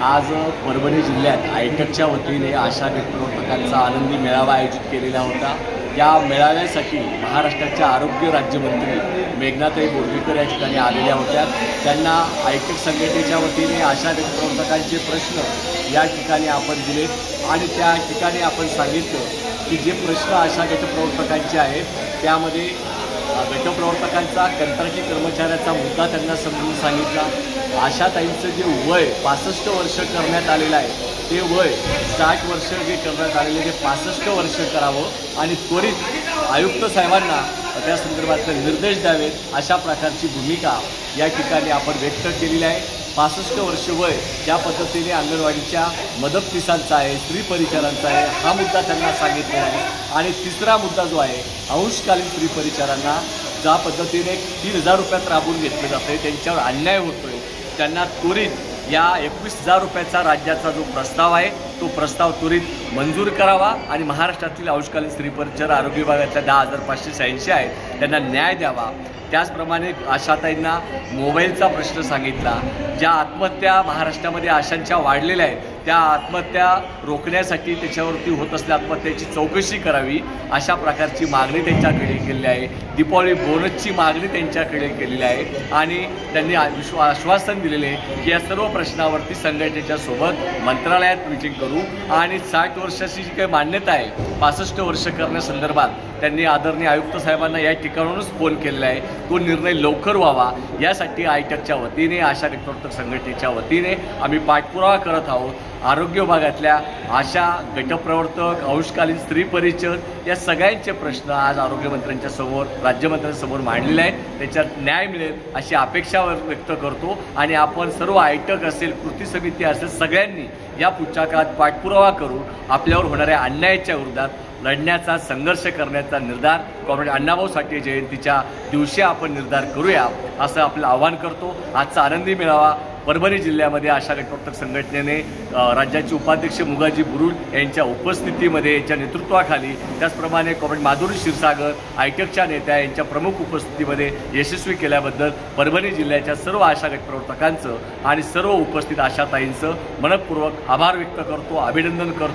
आज परभणी जिल्ह्यात आयटकच्या वतीने आशा प्रवर्तकांचा आनंदी मेळावा आयोजित केलेला होता। या मेळाव्यासाठी महाराष्ट्राच्या आरोग्य राज्यमंत्री मेघनाताई बोर्डीकर या ठिकाणी आलेल्या होत्या। त्यांना आयटक संघटनेच्या वतीने आशा प्रवर्तकांचे प्रश्न या ठिकाणी आपण दिले आणि त्या ठिकाणी आपण सांगितलं की जे प्रश्न आशा प्रवर्तकांचे आहेत त्यामध्ये गटप्रवर्तकांचा कंत्राटी कर्मचाऱ्याचा मुद्दा त्यांना समजून सांगितला। आशाताईंचं जे वय 65 वर्ष करण्यात आलेलं आहे ते वय 60 वर्ष जे करण्यात आलेले ते 65 वर्ष करावं आणि त्वरित आयुक्त साहेबांना त्या संदर्भातले निर्देश द्यावेत अशा प्रकारची भूमिका या ठिकाणी आपण व्यक्त केलेली आहे। 65 वर्ष वय ज्या पद्धतीने अंगणवाडीच्या मदतनीसांचा आहे, स्त्री परिचारांचा आहे हा मुद्दा त्यांना सांगितलेला आहे। आणि तिसरा मुद्दा जो आहे अंशकालीन स्त्री परिचारांना ज्या पद्धतीने 3000 रुपयात राबवून घेतले जाते त्यांच्यावर अन्याय होतोय, त्यांना त्वरित या 21,000 रुपयाचा राज्याचा जो प्रस्ताव आहे तो प्रस्ताव त्वरित मंजूर करावा आणि महाराष्ट्रातील अंशकालीन स्त्री परिचार आरोग्य विभागातल्या 10,586 आहेत त्यांना न्याय द्यावा। त्याचप्रमाणे आशाताईंना मोबाईलचा प्रश्न सांगितला। ज्या आत्महत्या महाराष्ट्रामध्ये आशांच्या वाढलेल्या आहेत त्या आत्महत्या रोखण्यासाठी त्याच्यावरती होत असलेल्या आत्महत्येची चौकशी करावी अशा प्रकारची मागणी त्यांच्याकडे केलेली आहे। दीपावली बोनसची मागणी त्यांच्याकडे केलेली आहे आणि त्यांनी आश्वासन दिलेले की या सर्व प्रश्नावरती संघटनेच्या सोबत मंत्रालयात मीटिंग करू आणि 60 वर्षाची जी काही मान्यता आहे 65 वर्ष करण्यासंदर्भात त्यांनी आदरणीय आयुक्त साहेबांना या ठिकाणाहूनच फोन केलेला आहे। तो निर्णय लवकर व्हावा यासाठी आयटकच्या वतीने आशा गटप्रवर्तक संघटनेच्या वतीने आम्ही पाठपुरावा करत आहोत। आरोग्य विभागातल्या आशा गटप्रवर्तक अंशकालीन स्त्री परिचर या सगळ्यांचे प्रश्न आज आरोग्यमंत्र्यांच्या समोर राज्यमंत्र्यांसमोर मांडलेले आहेत। त्याच्यात न्याय मिळेल अशी अपेक्षा व्यक्त करतो आणि आपण सर्व आयटक असेल कृती समिती असेल सगळ्यांनी या पुढच्या काळात पाठपुरावा करून आपल्यावर होणाऱ्या अन्यायाच्या विरोधात लढण्याचा संघर्ष करण्याचा निर्धार कॉम्रेड अण्णाभाऊ साठे जयंतीच्या दिवशी आपण निर्धार करूया असं आपलं आवाहन करतो। आजचा आनंदी मेळावा परभणी जिल्ह्यामध्ये आशा गटप्रवर्तक संघटनेने राज्याचे उपाध्यक्ष मुगाजी बुरुल यांच्या उपस्थितीमध्ये यांच्या नेतृत्वाखाली त्याचप्रमाणे कॉम्रेड माधुरी क्षीरसागर आयटकच्या नेत्या यांच्या प्रमुख उपस्थितीमध्ये यशस्वी केल्याबद्दल परभणी जिल्ह्याच्या सर्व आशा गटप्रवर्तकांचं आणि सर्व उपस्थित आशाताईंचं मनपूर्वक आभार व्यक्त करतो, अभिनंदन करतो।